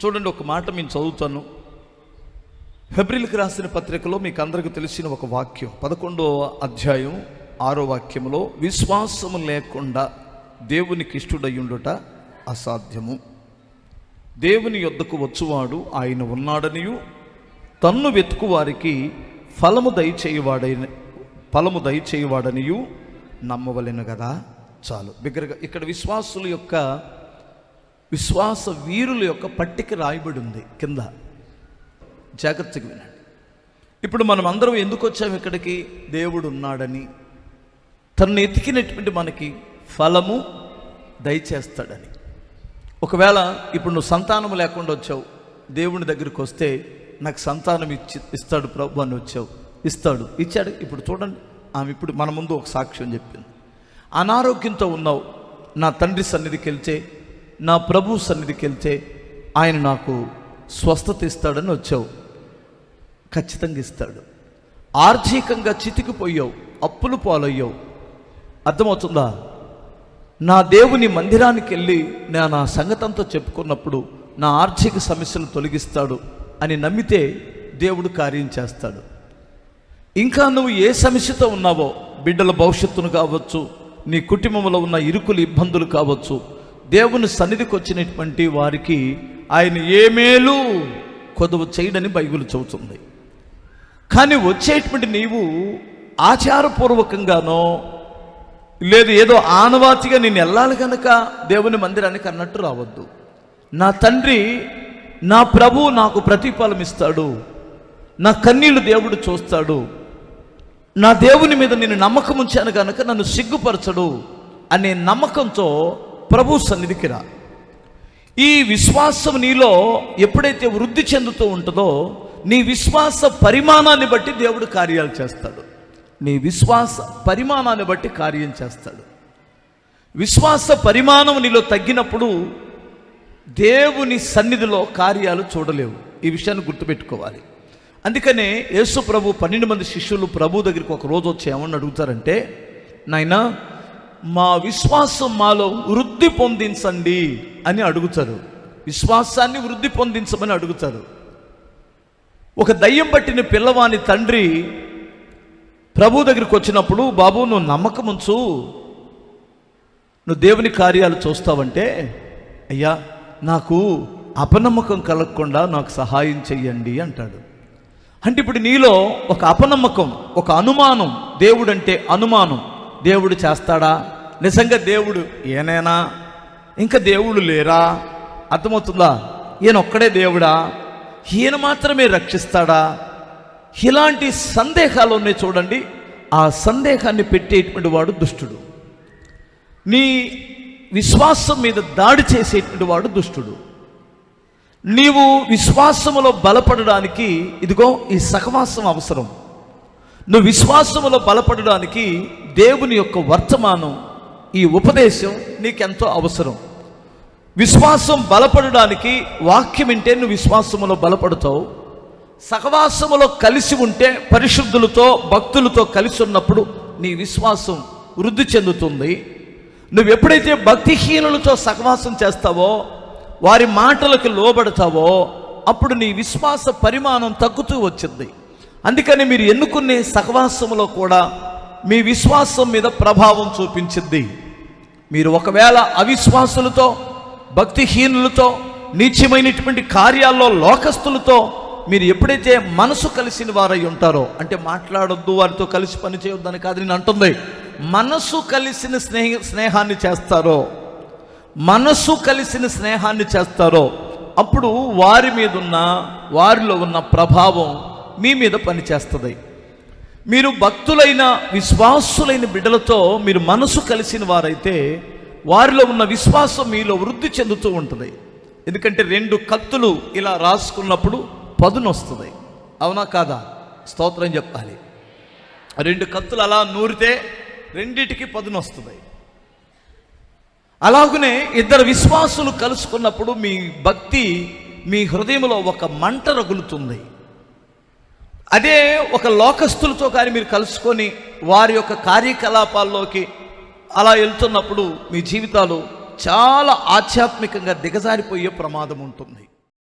చూడండి, ఒక మాట నేను చదువుతాను. హెబ్రీయులకు రాసిన పత్రికలో మీకు అందరికీ తెలిసిన ఒక వాక్యం, 11వ అధ్యాయం 6వ వాక్యంలో, విశ్వాసము లేకుండా దేవునికి ఇష్టుడయ్యుండుట అసాధ్యము. దేవుని యొద్దకు వచ్చువాడు ఆయన ఉన్నాడనియు, తన్ను వెతుకు వారికి ఫలము దయచేయువాడనియు నమ్మవలెను కదా. చాలు బిగ్గరగా. ఇక్కడ విశ్వాసుల యొక్క, విశ్వాస వీరుల యొక్క పట్టిక రాయబడి ఉంది కింద. జాగ్రత్తగా వినండి. ఇప్పుడు మనం అందరం ఎందుకు వచ్చాము ఇక్కడికి? దేవుడు ఉన్నాడని, తనను ఎతికినటువంటి మనకి ఫలము దయచేస్తాడని. ఒకవేళ ఇప్పుడు నువ్వు సంతానం లేకుండా వచ్చావు, దేవుని దగ్గరికి వస్తే నాకు సంతానం ఇస్తాడు ప్రభు అని వచ్చావు, ఇచ్చాడు. ఇప్పుడు చూడండి, ఆమె ఇప్పుడు మన ముందు ఒక సాక్ష్యం చెప్పింది. అనారోగ్యంతో ఉన్నావు, నా తండ్రి సన్నిధికి వెళ్తే, నా ప్రభు సన్నిధికి వెళ్తే ఆయన నాకు స్వస్థత ఇస్తాడని వచ్చావు. ఖచ్చితంగా ఇస్తాడు. ఆర్థికంగా చితికిపోయావు, అప్పులు పాలయ్యావు. అర్థమవుతుందా? నా దేవుని మందిరానికి వెళ్ళి నేను నా సంగతంతో చెప్పుకున్నప్పుడు నా ఆర్థిక సమస్యలు తొలగిస్తాడు అని నమ్మితే దేవుడు కార్యం చేస్తాడు. ఇంకా నువ్వు ఏ సమస్యతో ఉన్నావో, బిడ్డల భవిష్యత్తును కావచ్చు, నీ కుటుంబంలో ఉన్న ఇరుకులు ఇబ్బందులు కావచ్చు, దేవుని సన్నిధికి వచ్చినటువంటి వారికి ఆయన ఏ మేలు కొదువు చేయడని బైబిల్ చెబుతుంది. కానీ వచ్చేటువంటి నీవు ఆచారపూర్వకంగానో లేదు ఏదో ఆనవాతిగా నేను వెళ్ళాలి కనుక దేవుని మందిరానికి అన్నట్టు రావద్దు. నా తండ్రి, నా ప్రభు నాకు ప్రతిఫలం ఇస్తాడు, నా కన్నీళ్లు దేవుడు చూస్తాడు, నా దేవుని మీద నేను నమ్మకం ఉంచాను కనుక నన్ను సిగ్గుపరచడు అనే నమ్మకంతో ప్రభు సన్నిధికి రా. ఈ విశ్వాసం నీలో ఎప్పుడైతే వృద్ధి చెందుతూ ఉంటుందో, నీ విశ్వాస పరిమాణాన్ని బట్టి దేవుడు కార్యాలు చేస్తాడు. నీ విశ్వాస పరిమాణాన్ని బట్టి కార్యం చేస్తాడు. విశ్వాస పరిమాణం నీలో తగ్గినప్పుడు దేవుని సన్నిధిలో కార్యాలు చూడలేవు. ఈ విషయాన్ని గుర్తుపెట్టుకోవాలి. అందుకనే యేసు ప్రభు 12 మంది శిష్యులు ప్రభు దగ్గరికి ఒక రోజు వచ్చి ఏమని అడుగుతారంటే, నాయనా మా విశ్వాసం మాలో వృద్ధి పొందించండి అని అడుగుతారు. విశ్వాసాన్ని వృద్ధి పొందించమని అడుగుతారు. ఒక దయ్యం పట్టిన పిల్లవాని తండ్రి ప్రభు దగ్గరికి వచ్చినప్పుడు, బాబు నువ్వు నమ్మకం ఉంచు, నువ్వు దేవుని కార్యాలు చూస్తావంటే, అయ్యా నాకు అపనమ్మకం కలగకుండా నాకు సహాయం చెయ్యండి అంటాడు. అంటే ఇప్పుడు నీలో ఒక అపనమ్మకం, ఒక అనుమానం, దేవుడంటే అనుమానం, దేవుడు చేస్తాడా, నిజంగా దేవుడు ఏనేనా, ఇంకా దేవుడు లేరా, అర్థమవుతుందా, ఈయన ఒక్కడే దేవుడా, ఈయన మాత్రమే రక్షిస్తాడా, ఇలాంటి సందేహాలు ఉన్నాయి. చూడండి, ఆ సందేహాన్ని పెట్టేటువంటి వాడు దుష్టుడు. నీ విశ్వాసం మీద దాడి చేసేటువంటి వాడు దుష్టుడు. నీవు విశ్వాసములో బలపడడానికి ఇదిగో ఈ సహవాసం అవసరం. నువ్వు విశ్వాసములో బలపడడానికి దేవుని యొక్క వర్తమానం, ఈ ఉపదేశం నీకెంతో అవసరం. విశ్వాసం బలపడడానికి వాక్యం వింటే నువ్వు విశ్వాసములో బలపడతావు. సహవాసములో కలిసి ఉంటే, పరిశుద్ధులతో భక్తులతో కలిసి ఉన్నప్పుడు నీ విశ్వాసం వృద్ధి చెందుతుంది. నువ్వు ఎప్పుడైతే భక్తిహీనులతో సహవాసం చేస్తావో, వారి మాటలకు లోబడతావో, అప్పుడు నీ విశ్వాస పరిమాణం తగ్గుతూ వచ్చింది. అందుకని మీరు ఎన్నుకునే సహవాసములో కూడా మీ విశ్వాసం మీద ప్రభావం చూపించింది. మీరు ఒకవేళ అవిశ్వాసులతో, భక్తిహీనులతో, నీచమైనటువంటి కార్యాల్లో లోకస్తులతో మీరు ఎప్పుడైతే మనసు కలిసిన వారై ఉంటారో, అంటే మాట్లాడొద్దు, వారితో కలిసి పని చేయొద్దని కాదు నేను అంటుంది, మనసు కలిసిన స్నేహాన్ని చేస్తారో, మనసు కలిసిన స్నేహాన్ని చేస్తారో, అప్పుడు వారిలో ఉన్న ప్రభావం మీ మీద పనిచేస్తుంది. మీరు భక్తులైన విశ్వాసులైన బిడ్డలతో మీరు మనసు కలిసిన వారైతే వారిలో ఉన్న విశ్వాసం మీలో వృద్ధి చెందుతూ ఉంటుంది. ఎందుకంటే 2 కత్తులు ఇలా రాసుకున్నప్పుడు పదును వస్తుంది, అవునా కాదా? స్తోత్రం చెప్పాలి. 2 కత్తులు అలా నూరితే రెండిటికి పదును వస్తుంది. అలాగనే 2 విశ్వాసులు కలుసుకున్నప్పుడు మీ భక్తి, మీ హృదయంలో ఒక మంట రగులుతుంది. అదే ఒక లోకస్తులతో కానీ మీరు కలుసుకొని వారి యొక్క కార్యకలాపాల్లోకి అలా వెళ్తున్నప్పుడు మీ జీవితాలు చాలా ఆధ్యాత్మికంగా దిగజారిపోయే ప్రమాదం ఉంటుంది.